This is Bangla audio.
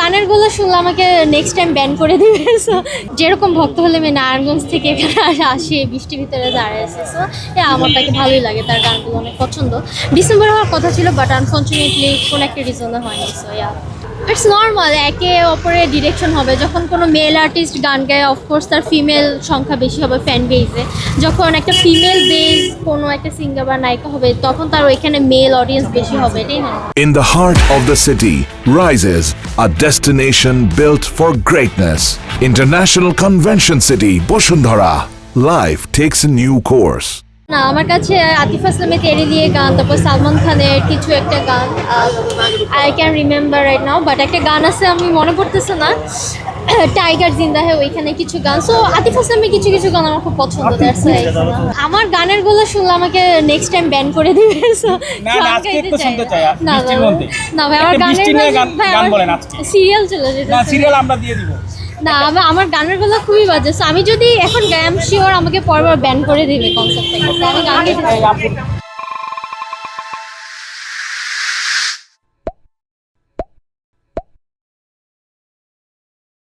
গানের গুলো শুনলে আমাকে নেক্সট টাইম ব্যান করে দিবে। সো যেরকম ভক্ত হলে আমি নারায়ণগঞ্জ থেকে এখানে আসি, বৃষ্টির ভিতরে দাঁড়িয়ে আছে। সো আমার তাকে ভালোই লাগে, তার গানগুলো অনেক পছন্দ। ডিসেম্বরে হওয়ার কথা ছিল, বাট আনফর্চুনেটলি কোনো একটা রিজনে হয়নি। সো ইটস নর্মাল, একে অপরের ডিরেকশন হবে। যখন কোনো মেল আর্টিস্ট গান গায়, অফকোর্স তার ফিমেল সংখ্যা বেশি হবে ফ্যান বেজে। যখন একটা ফিমেল বেস কোনো একটা সিঙ্গার বা নায়িকা হবে, তখন তার ওইখানে মেল অডিয়েন্স বেশি হবে, এটাই না? In the heart of the city rises a destination built for greatness. International Convention City, Bosundhara. Life takes a new course. না, আমার কাছে আতিফ আসলামের তেরে দিয়ে গান, তারপর সালমান খানের কিছু একটা গান, I can remember right now, but একটা গান আছে আমি মনে পড়তেছে না, টাইগার জিন্দা হ্যাঁ, ওইখানে কিছু গান। সো আতিফ আসলামের কিছু কিছু গান আমার খুব পছন্দ। আমার গানের গুলো শুনলে আমাকে নেক্সট টাইম ব্যান করে দিবে। সো না ভাই, আমার গানের সিরিয়াল চলে যেতে, সিরিয়াল আমরা দিয়ে দিব। না, আমার গানের গুলো খুবই বাজে। সো আমি যদি এখন গাই, আই এম শিওর আমাকে পরবার ব্যান করে দিবে কনসার্ট থেকে। আমি গান গাইতে চাই।